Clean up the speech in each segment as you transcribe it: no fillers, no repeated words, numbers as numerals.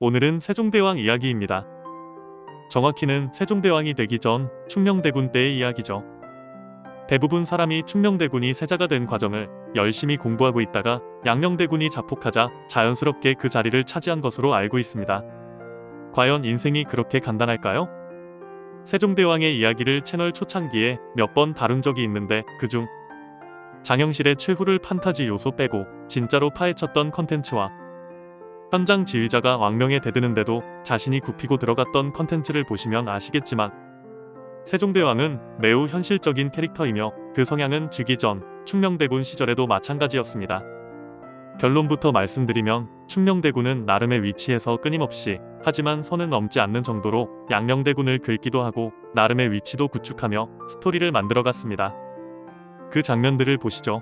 오늘은 세종대왕 이야기입니다. 정확히는 세종대왕이 되기 전 충녕대군 때의 이야기죠. 대부분 사람이 충녕대군이 세자가 된 과정을 열심히 공부하고 있다가 양녕대군이 자폭하자 자연스럽게 그 자리를 차지한 것으로 알고 있습니다. 과연 인생이 그렇게 간단할까요? 세종대왕의 이야기를 채널 초창기에 몇 번 다룬 적이 있는데 그중 장영실의 최후를 판타지 요소 빼고 진짜로 파헤쳤던 컨텐츠와 현장 지휘자가 왕명에 대드는데도 자신이 굽히고 들어갔던 컨텐츠를 보시면 아시겠지만 세종대왕은 매우 현실적인 캐릭터이며 그 성향은 즉위 전 충녕대군 시절에도 마찬가지였습니다. 결론부터 말씀드리면 충녕대군은 나름의 위치에서 끊임없이 하지만 선은 넘지 않는 정도로 양녕대군을 긁기도 하고 나름의 위치도 구축하며 스토리를 만들어갔습니다. 그 장면들을 보시죠.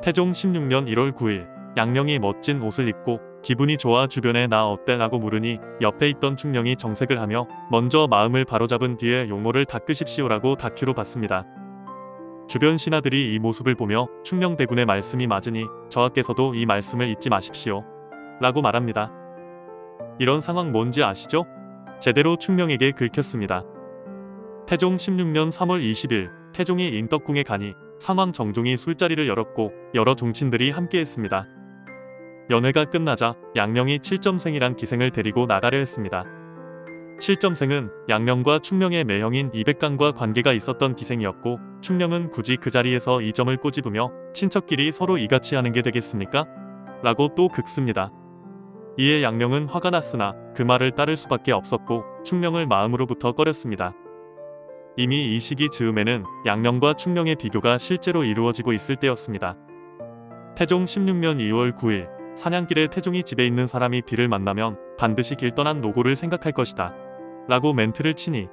태종 16년 1월 9일 양녕이 멋진 옷을 입고 기분이 좋아 주변에 나 어때? 라고 물으니 옆에 있던 충녕이 정색을 하며 먼저 마음을 바로잡은 뒤에 용모를 닦으십시오라고 다큐로 봤습니다. 주변 신하들이 이 모습을 보며 충녕대군의 말씀이 맞으니 저하께서도 이 말씀을 잊지 마십시오 라고 말합니다. 이런 상황 뭔지 아시죠? 제대로 충녕에게 긁혔습니다. 태종 16년 3월 20일 태종이 인덕궁에 가니 상황 정종이 술자리를 열었고 여러 종친들이 함께했습니다. 연회가 끝나자 양녕이 칠점생이란 기생을 데리고 나가려 했습니다. 칠점생은 양녕과 충녕의 매형인 이백강과 관계가 있었던 기생이었고 충녕은 굳이 그 자리에서 이 점을 꼬집으며 친척끼리 서로 이같이 하는 게 되겠습니까? 라고 또 긁습니다. 이에 양녕은 화가 났으나 그 말을 따를 수밖에 없었고 충녕을 마음으로부터 꺼렸습니다. 이미 이 시기 즈음에는 양녕과 충녕의 비교가 실제로 이루어지고 있을 때였습니다. 태종 16년 2월 9일 사냥길에 태종이 집에 있는 사람이 비를 만나면 반드시 길 떠난 노고를 생각할 것이다 라고 멘트를 치니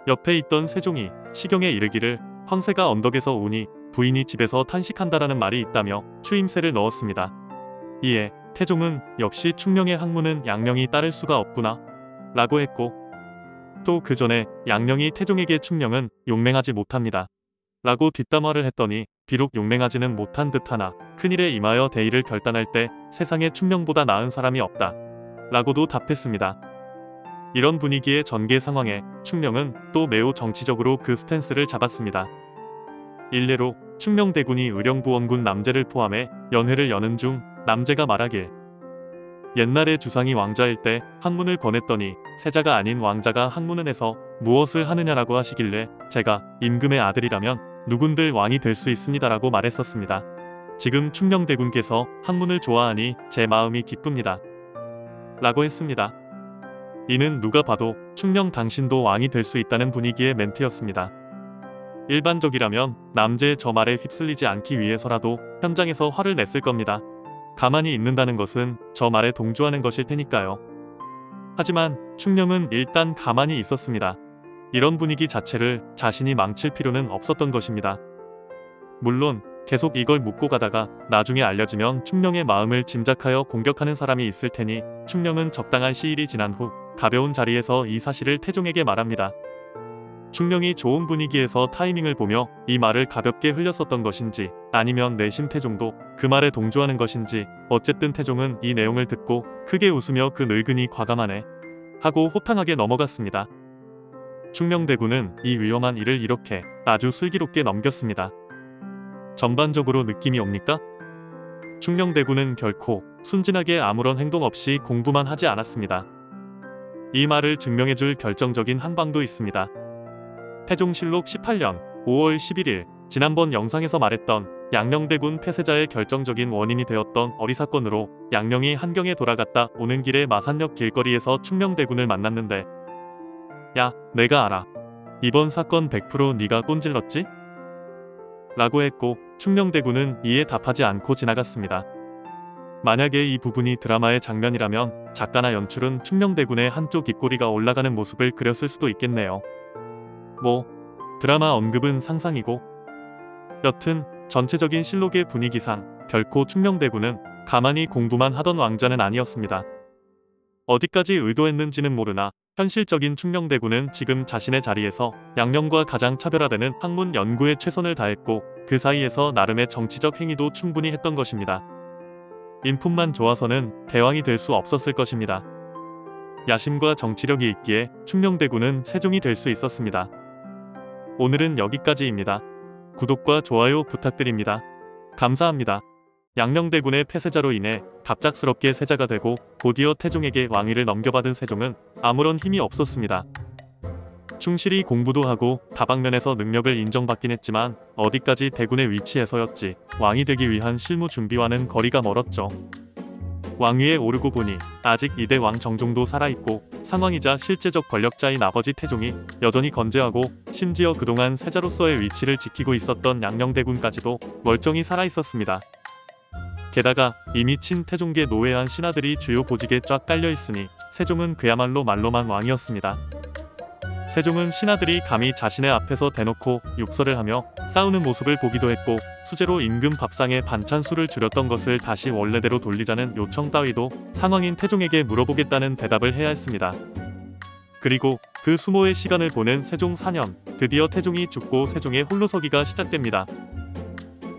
옆에 있던 세종이 시경에 이르기를 황새가 언덕에서 오니 부인이 집에서 탄식한다라는 말이 있다며 추임새를 넣었습니다. 이에 태종은 역시 충녕의 학문은 양녕이 따를 수가 없구나 라고 했고 또 그 전에 양녕이 태종에게 충녕은 용맹하지 못합니다 라고 뒷담화를 했더니 비록 용맹하지는 못한 듯하나 큰일에 임하여 대의를 결단할 때 세상에 충녕보다 나은 사람이 없다 라고도 답했습니다. 이런 분위기의 전개 상황에 충녕은 또 매우 정치적으로 그 스탠스를 잡았습니다. 일례로 충녕대군이 의령부원군 남제를 포함해 연회를 여는 중 남제가 말하길 옛날에 주상이 왕자일 때 학문을 권했더니 세자가 아닌 왕자가 학문을 해서 무엇을 하느냐라고 하시길래 제가 임금의 아들이라면 누군들 왕이 될 수 있습니다라고 말했었습니다. 지금 충녕대군께서 학문을 좋아하니 제 마음이 기쁩니다 라고 했습니다. 이는 누가 봐도 충녕 당신도 왕이 될 수 있다는 분위기의 멘트였습니다. 일반적이라면 남제의 저 말에 휩쓸리지 않기 위해서라도 현장에서 화를 냈을 겁니다. 가만히 있는다는 것은 저 말에 동조하는 것일 테니까요. 하지만 충녕은 일단 가만히 있었습니다. 이런 분위기 자체를 자신이 망칠 필요는 없었던 것입니다. 물론 계속 이걸 묻고 가다가 나중에 알려지면 충녕의 마음을 짐작하여 공격하는 사람이 있을 테니 충녕은 적당한 시일이 지난 후 가벼운 자리에서 이 사실을 태종에게 말합니다. 충녕이 좋은 분위기에서 타이밍을 보며 이 말을 가볍게 흘렸었던 것인지 아니면 내심 태종도 그 말에 동조하는 것인지 어쨌든 태종은 이 내용을 듣고 크게 웃으며 그 늙은이 과감하네 하고 호탕하게 넘어갔습니다. 충녕대군은 이 위험한 일을 이렇게 아주 슬기롭게 넘겼습니다. 전반적으로 느낌이 옵니까? 충녕대군은 결코 순진하게 아무런 행동 없이 공부만 하지 않았습니다. 이 말을 증명해줄 결정적인 한 방도 있습니다. 태종실록 18년 5월 11일 지난번 영상에서 말했던 양녕대군 폐쇄자의 결정적인 원인이 되었던 어리사건으로 양녕이 한경에 돌아갔다 오는 길에 마산역 길거리에서 충녕대군을 만났는데 야, 내가 알아. 이번 사건 100% 네가 꼰질렀지? 라고 했고 충녕대군은 이에 답하지 않고 지나갔습니다. 만약에 이 부분이 드라마의 장면이라면 작가나 연출은 충녕대군의 한쪽 입꼬리가 올라가는 모습을 그렸을 수도 있겠네요. 뭐 드라마 언급은 상상이고 여튼 전체적인 실록의 분위기상 결코 충녕대군은 가만히 공부만 하던 왕자는 아니었습니다. 어디까지 의도했는지는 모르나 현실적인 충녕대군은 지금 자신의 자리에서 양녕과 가장 차별화되는 학문 연구에 최선을 다했고 그 사이에서 나름의 정치적 행위도 충분히 했던 것입니다. 인품만 좋아서는 대왕이 될 수 없었을 것입니다. 야심과 정치력이 있기에 충녕대군은 세종이 될 수 있었습니다. 오늘은 여기까지입니다. 구독과 좋아요 부탁드립니다. 감사합니다. 양녕대군의 폐쇄자로 인해 갑작스럽게 세자가 되고 곧이어 태종에게 왕위를 넘겨받은 세종은 아무런 힘이 없었습니다. 충실히 공부도 하고 다방면에서 능력을 인정받긴 했지만 어디까지 대군의 위치에서였지 왕이 되기 위한 실무 준비와는 거리가 멀었죠. 왕위에 오르고 보니 아직 2대 왕 정종도 살아있고 상왕이자 실제적 권력자인 아버지 태종이 여전히 건재하고 심지어 그동안 세자로서의 위치를 지키고 있었던 양녕대군까지도 멀쩡히 살아있었습니다. 게다가 이미 친태종계 노회한 신하들이 주요 보직에 쫙 깔려있으니 세종은 그야말로 말로만 왕이었습니다. 세종은 신하들이 감히 자신의 앞에서 대놓고 욕설을 하며 싸우는 모습을 보기도 했고 수제로 임금 밥상에 반찬수를 줄였던 것을 다시 원래대로 돌리자는 요청 따위도 상왕인 태종에게 물어보겠다는 대답을 해야 했습니다. 그리고 그 수모의 시간을 보낸 세종 4년, 드디어 태종이 죽고 세종의 홀로서기가 시작됩니다.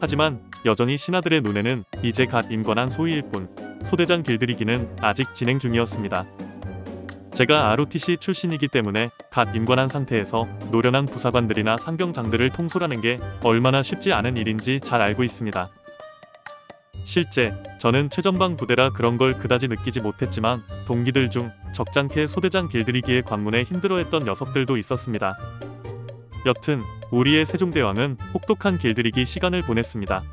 하지만 여전히 신하들의 눈에는 이제 갓 임관한 소위일 뿐 소대장 길들이기는 아직 진행 중이었습니다. 제가 ROTC 출신이기 때문에 갓 임관한 상태에서 노련한 부사관들이나 상병장들을 통솔하는 게 얼마나 쉽지 않은 일인지 잘 알고 있습니다. 실제 저는 최전방 부대라 그런 걸 그다지 느끼지 못했지만 동기들 중 적잖게 소대장 길들이기에 관문에 힘들어했던 녀석들도 있었습니다. 여튼 우리의 세종대왕은 혹독한 길들이기 시간을 보냈습니다.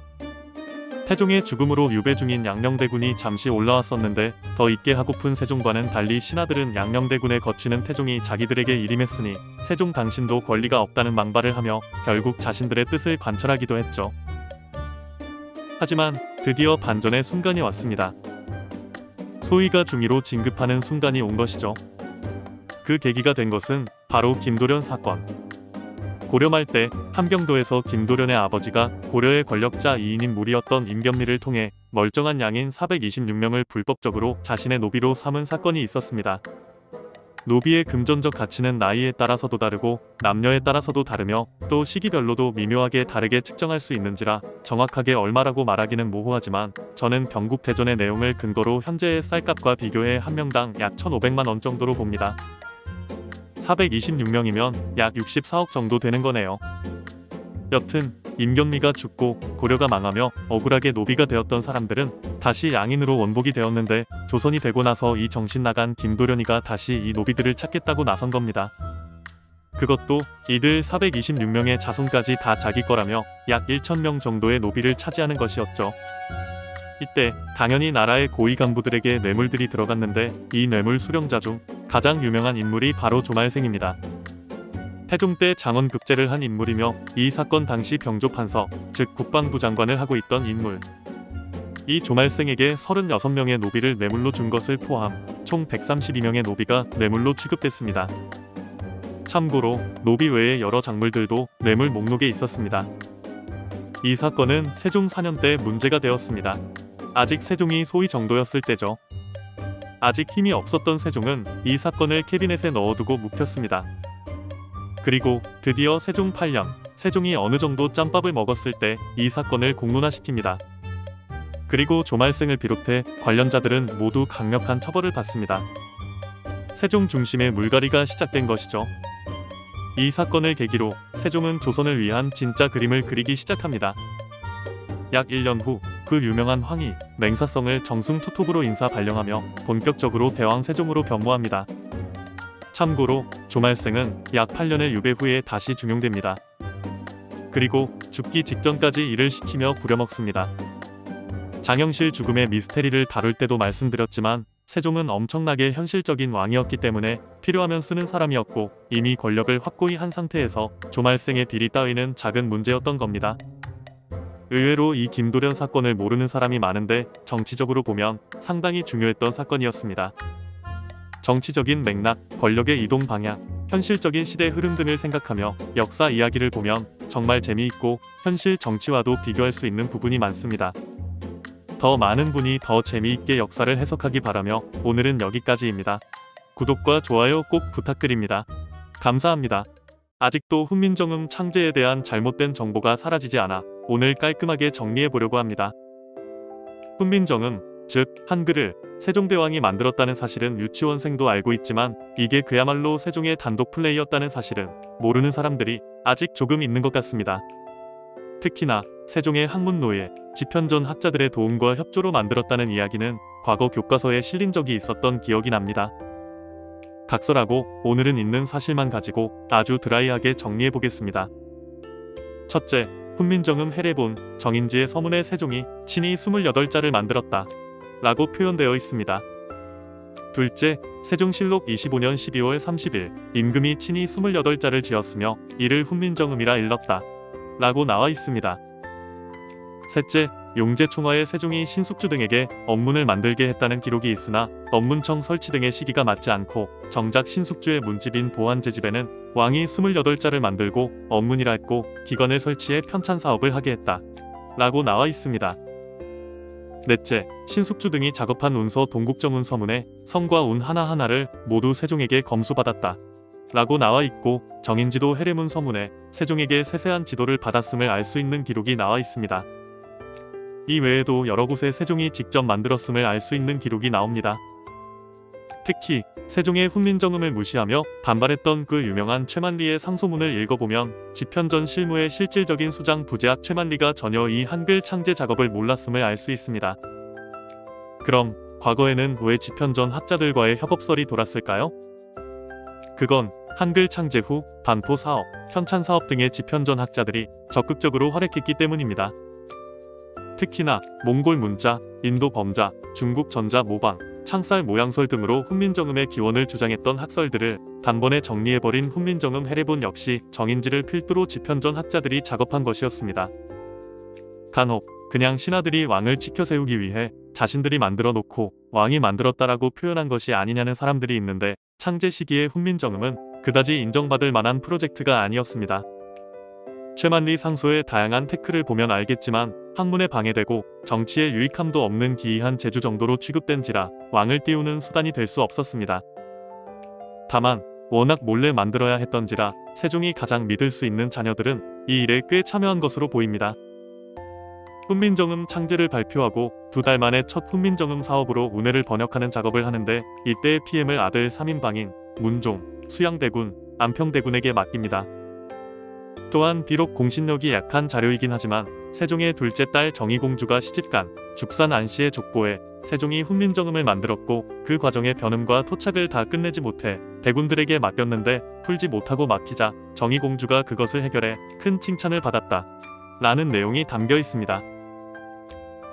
태종의 죽음으로 유배 중인 양녕대군이 잠시 올라왔었는데 더 있게 하고픈 세종과는 달리 신하들은 양녕대군의 거취는 태종이 자기들에게 일임했으니 세종 당신도 권리가 없다는 망발을 하며 결국 자신들의 뜻을 관철하기도 했죠. 하지만 드디어 반전의 순간이 왔습니다. 소위가 중위로 진급하는 순간이 온 것이죠. 그 계기가 된 것은 바로 김도련 사건. 고려 말 때 함경도에서 김도련의 아버지가 고려의 권력자 2인인 무리였던 임견미를 통해 멀쩡한 양인 426명을 불법적으로 자신의 노비로 삼은 사건이 있었습니다. 노비의 금전적 가치는 나이에 따라서도 다르고 남녀에 따라서도 다르며 또 시기별로도 미묘하게 다르게 측정할 수 있는지라 정확하게 얼마라고 말하기는 모호하지만 저는 경국대전의 내용을 근거로 현재의 쌀값과 비교해 한 명당 약 1,500만 원 정도로 봅니다. 426명이면 약 64억 정도 되는 거네요. 여튼 임견미가 죽고 고려가 망하며 억울하게 노비가 되었던 사람들은 다시 양인으로 원복이 되었는데 조선이 되고 나서 이 정신 나간 김도련이가 다시 이 노비들을 찾겠다고 나선 겁니다. 그것도 이들 426명의 자손까지 다 자기 거라며 약 1,000명 정도의 노비를 차지하는 것이었죠. 이때 당연히 나라의 고위 간부들에게 뇌물들이 들어갔는데 이 뇌물 수령자 중 가장 유명한 인물이 바로 조말생입니다. 태종 때 장원급제를 한 인물이며 이 사건 당시 병조판서, 즉 국방부 장관을 하고 있던 인물. 이 조말생에게 36명의 노비를 뇌물로 준 것을 포함 총 132명의 노비가 뇌물로 취급됐습니다. 참고로 노비 외에 여러 작물들도 뇌물 목록에 있었습니다. 이 사건은 세종 4년 때 문제가 되었습니다. 아직 세종이 소위 정도였을 때죠. 아직 힘이 없었던 세종은 이 사건을 캐비넷에 넣어두고 묵혔습니다. 그리고 드디어 세종 8년, 세종이 어느 정도 짬밥을 먹었을 때 이 사건을 공론화시킵니다. 그리고 조말생을 비롯해 관련자들은 모두 강력한 처벌을 받습니다. 세종 중심의 물갈이가 시작된 것이죠. 이 사건을 계기로 세종은 조선을 위한 진짜 그림을 그리기 시작합니다. 약 1년 후 그 유명한 황희, 맹사성을 정승투톱으로 인사 발령하며 본격적으로 대왕 세종으로 변모합니다. 참고로 조말생은 약 8년의 유배 후에 다시 중용됩니다. 그리고 죽기 직전까지 일을 시키며 부려먹습니다. 장영실 죽음의 미스테리를 다룰 때도 말씀드렸지만 세종은 엄청나게 현실적인 왕이었기 때문에 필요하면 쓰는 사람이었고 이미 권력을 확고히 한 상태에서 조말생의 비리 따위는 작은 문제였던 겁니다. 의외로 이 김도련 사건을 모르는 사람이 많은데 정치적으로 보면 상당히 중요했던 사건이었습니다. 정치적인 맥락, 권력의 이동 방향, 현실적인 시대 흐름 등을 생각하며 역사 이야기를 보면 정말 재미있고 현실 정치와도 비교할 수 있는 부분이 많습니다. 더 많은 분이 더 재미있게 역사를 해석하기 바라며 오늘은 여기까지입니다. 구독과 좋아요 꼭 부탁드립니다. 감사합니다. 아직도 훈민정음 창제에 대한 잘못된 정보가 사라지지 않아 오늘 깔끔하게 정리해 보려고 합니다. 훈민정음, 즉 한글을 세종대왕이 만들었다는 사실은 유치원생도 알고 있지만 이게 그야말로 세종의 단독 플레이였다는 사실은 모르는 사람들이 아직 조금 있는 것 같습니다. 특히나 세종의 학문노예, 집현전 학자들의 도움과 협조로 만들었다는 이야기는 과거 교과서에 실린 적이 있었던 기억이 납니다. 각설하고 오늘은 있는 사실만 가지고 아주 드라이하게 정리해 보겠습니다. 첫째, 훈민정음 해례본 정인지의 서문에 세종이 친히 28자를 만들었다 라고 표현되어 있습니다. 둘째, 세종실록 25년 12월 30일 임금이 친히 28자를 지었으며 이를 훈민정음이라 일렀다 라고 나와 있습니다. 셋째, 용제총화에 세종이 신숙주 등에게 언문을 만들게 했다는 기록이 있으나 언문청 설치 등의 시기가 맞지 않고 정작 신숙주의 문집인 보한제집에는 왕이 28자를 만들고 언문이라 했고 기관을 설치해 편찬 사업을 하게 했다 라고 나와 있습니다. 넷째, 신숙주 등이 작업한 운서 동국정운 서문에 성과 운 하나하나를 모두 세종에게 검수받았다 라고 나와 있고 정인지도 해례문 서문에 세종에게 세세한 지도를 받았음을 알 수 있는 기록이 나와 있습니다. 이 외에도 여러 곳에 세종이 직접 만들었음을 알 수 있는 기록이 나옵니다. 특히 세종의 훈민정음을 무시하며 반발했던 그 유명한 최만리의 상소문을 읽어보면 집현전 실무의 실질적인 수장 부제학 최만리가 전혀 이 한글 창제 작업을 몰랐음을 알 수 있습니다. 그럼 과거에는 왜 집현전 학자들과의 협업설이 돌았을까요? 그건 한글 창제 후 반포 사업, 편찬 사업 등의 집현전 학자들이 적극적으로 활약했기 때문입니다. 특히나 몽골 문자, 인도 범자, 중국 전자 모방, 창살 모양설 등으로 훈민정음의 기원을 주장했던 학설들을 단번에 정리해버린 훈민정음 해례본 역시 정인지를 필두로 집현전 학자들이 작업한 것이었습니다. 간혹 그냥 신하들이 왕을 치켜 세우기 위해 자신들이 만들어 놓고 왕이 만들었다라고 표현한 것이 아니냐는 사람들이 있는데 창제 시기의 훈민정음은 그다지 인정받을 만한 프로젝트가 아니었습니다. 최만리 상소의 다양한 태클을 보면 알겠지만 학문에 방해되고 정치에 유익함도 없는 기이한 제주 정도로 취급된지라 왕을 띄우는 수단이 될 수 없었습니다. 다만 워낙 몰래 만들어야 했던지라 세종이 가장 믿을 수 있는 자녀들은 이 일에 꽤 참여한 것으로 보입니다. 훈민정음 창제를 발표하고 2달 만에 첫 훈민정음 사업으로 운해를 번역하는 작업을 하는데 이때의 PM을 아들 3인방인 문종, 수양대군, 안평대군에게 맡깁니다. 또한 비록 공신력이 약한 자료이긴 하지만 세종의 둘째 딸 정의공주가 시집간 죽산 안씨의 족보에 세종이 훈민정음을 만들었고 그 과정의 변음과 토착을 다 끝내지 못해 대군들에게 맡겼는데 풀지 못하고 막히자 정의공주가 그것을 해결해 큰 칭찬을 받았다 라는 내용이 담겨 있습니다.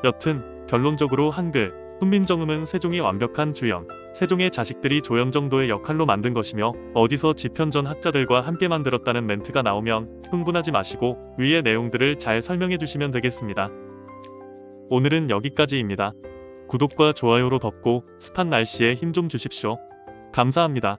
여튼 결론적으로 한글, 훈민정음은 세종이 완벽한 주연, 세종의 자식들이 조연 정도의 역할로 만든 것이며 어디서 집현전 학자들과 함께 만들었다는 멘트가 나오면 흥분하지 마시고 위의 내용들을 잘 설명해 주시면 되겠습니다. 오늘은 여기까지입니다. 구독과 좋아요로 덮고 습한 날씨에 힘 좀 주십시오. 감사합니다.